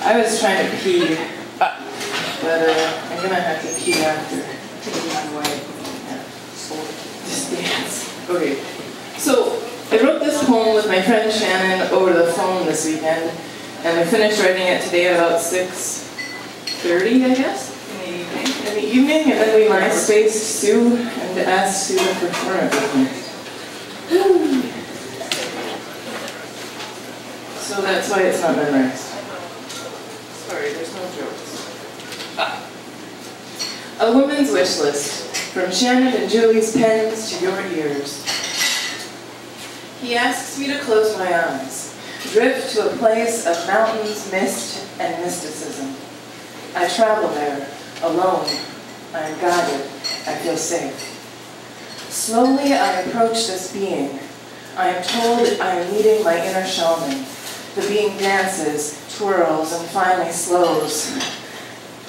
I was trying to pee, but I'm gonna have to pee after taking my way. Just dance. Okay, so I wrote this poem with my friend Shannon over the phone this weekend, and I finished writing it today at about 6:30, I guess, in the evening, and then we MySpaced Sue and asked Sue to perform it with me. So that's why it's not memorized. Sorry, there's no jokes. A woman's wish list, from Shannon and Julie's pens to your ears. He asks me to close my eyes, drift to a place of mountains, mist, and mysticism. I travel there, alone. I am guided. I feel safe. Slowly I approach this being. I am told I am meeting my inner shaman. The being dances, twirls, and finally slows.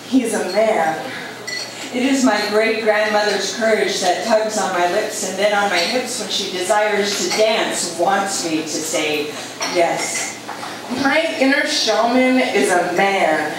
He's a man. It is my great-grandmother's courage that tugs on my lips and then on my hips when she desires to dance, wants me to say yes. My inner shaman is a man,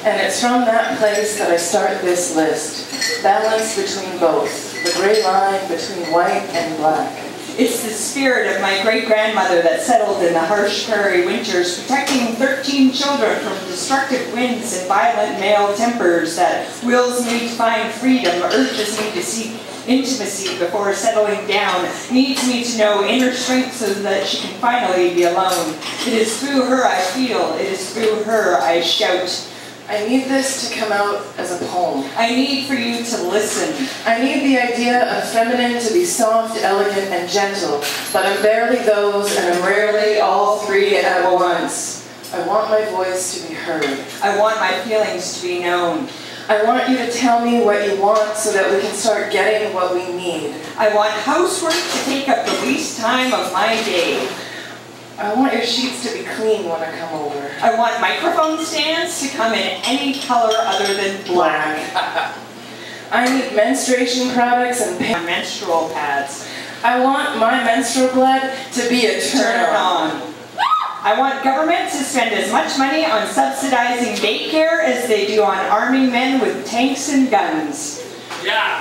and it's from that place that I start this list. Balance between both, the gray line between white and black. It's the spirit of my great-grandmother that settled in the harsh prairie winters, protecting 13 children from destructive winds and violent male tempers, that wills me to find freedom, urges me to seek intimacy before settling down, needs me to know inner strength so that she can finally be alone. It is through her I feel, it is through her I shout. I need this to come out as a poem. I need for you to listen. I need the idea of feminine to be soft, elegant, and gentle, but I'm barely those, and I'm rarely all three at once. I want my voice to be heard. I want my feelings to be known. I want you to tell me what you want so that we can start getting what we need. I want housework to take up the least time of my day. I want your sheets to be clean when I come over. I want microphone stands to come in any color other than black. I need menstruation products and menstrual pads. I want my menstrual blood to be a turn on. I want government to spend as much money on subsidizing daycare as they do on arming men with tanks and guns. Yeah.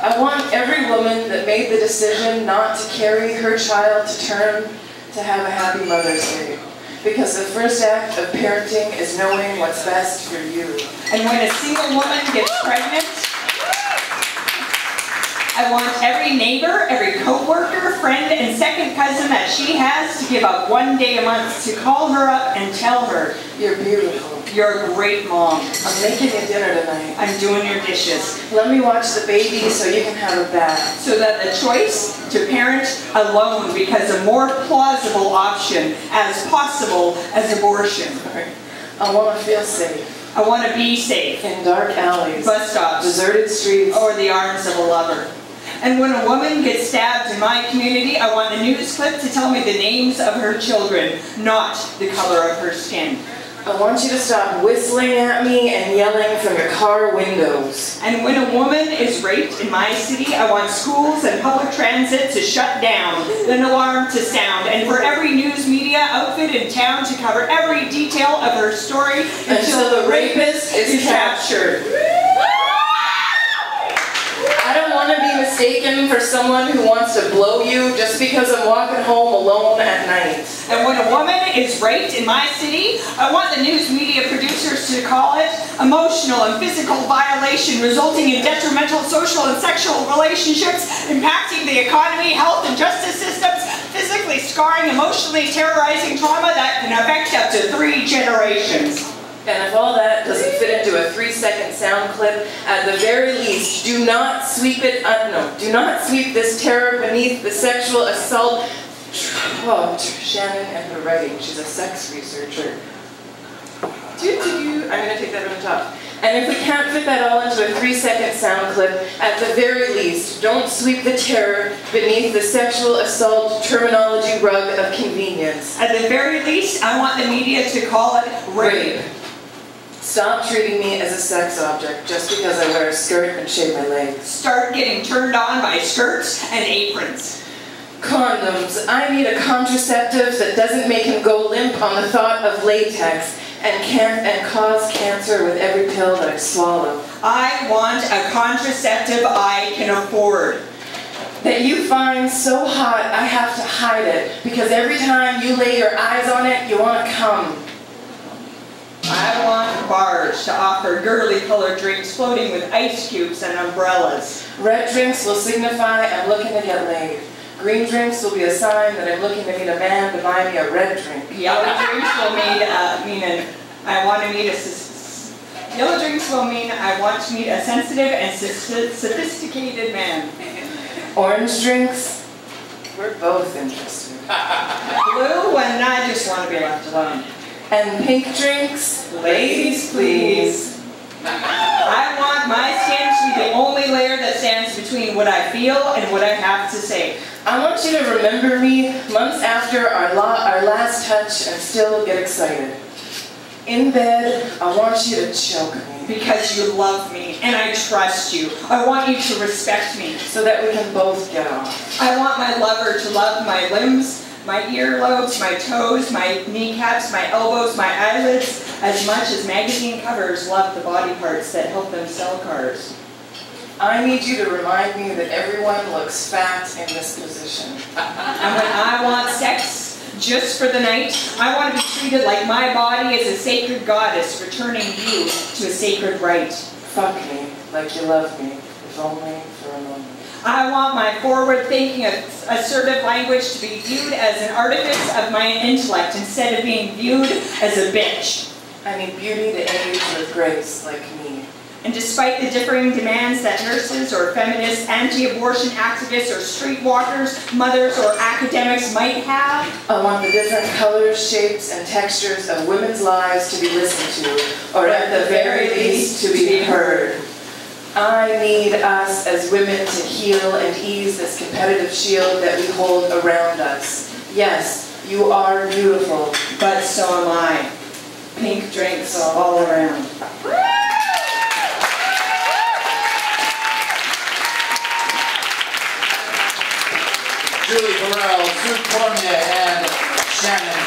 I want every woman that made the decision not to carry her child to term to have a happy Mother's Day. Because the first act of parenting is knowing what's best for you. And when a single woman gets pregnant, I want every neighbor, every co-worker, friend, and second cousin that she has to give up one day a month to call her up and tell her, "You're beautiful. You're a great mom. I'm making you dinner tonight. I'm doing your dishes. Let me watch the baby so you can have a bath." So that the choice to parent alone becomes a more plausible option as possible as abortion. I want to feel safe. I want to be safe. In dark alleys, bus stops, deserted streets, or the arms of a lover. And when a woman gets stabbed in my community, I want the news clip to tell me the names of her children, not the color of her skin. I want you to stop whistling at me and yelling from your car windows. And when a woman is raped in my city, I want schools and public transit to shut down, an alarm to sound, and for every news media outfit in town to cover every detail of her story until the rapist is captured. I don't want to be mistaken for someone who wants to blow you just because I'm walking home alone at night. And when a woman is raped in my city, I want the news media producers to call it emotional and physical violation resulting in detrimental social and sexual relationships, impacting the economy, health and justice systems, physically scarring, emotionally terrorizing trauma that can affect up to 3 generations. And if all that doesn't fit into a 3-second sound clip, at the very least, do not sweep it, do not sweep this terror beneath the sexual assault. Oh, Shannon and her writing, she's a sex researcher. I'm gonna take that from the top. And if we can't fit that all into a 3-second sound clip, at the very least, don't sweep the terror beneath the sexual assault terminology rug of convenience. At the very least, I want the media to call it rape. Stop treating me as a sex object just because I wear a skirt and shave my legs. Start getting turned on by skirts and aprons. Condoms. I need a contraceptive that doesn't make him go limp on the thought of latex and cause cancer with every pill that I swallow. I want a contraceptive I can afford. That you find so hot I have to hide it because every time you lay your eyes on it, you want to come. I want bars to offer girly colored drinks floating with ice cubes and umbrellas. Red drinks will signify I'm looking to get laid. Green drinks will be a sign that I'm looking to meet a man to buy me a red drink. Yellow drinks will mean I want to meet Yellow drinks will mean I want to meet a sensitive and sophisticated man. Orange drinks, we're both interested. Blue, when I just want to be left alone. And pink drinks, ladies please. I want my skin to be the only layer that stands between what I feel and what I have to say. I want you to remember me months after our last touch and still get excited. In bed, I want you to choke me. Because you love me, and I trust you. I want you to respect me. So that we can both get off. I want my lover to love my limbs, my earlobes, my toes, my kneecaps, my elbows, my eyelids, as much as magazine covers love the body parts that help them sell cars. I need you to remind me that everyone looks fat in this position. And when I want sex, just for the night, I want to be treated like my body is a sacred goddess returning you to a sacred right. Fuck me like you love me, if only for a moment. I want my forward-thinking, assertive language to be viewed as an artifice of my intellect instead of being viewed as a bitch. I need beauty to age with grace like me. And despite the differing demands that nurses or feminists, anti-abortion activists or streetwalkers, mothers or academics might have, I want the different colors, shapes, and textures of women's lives to be listened to, or at the very least to be heard. I need us as women to heal and ease this competitive shield that we hold around us. Yes, you are beautiful, but so am I. Pink drinks all around. Julie Burrell, Sue Cormier, and Shannon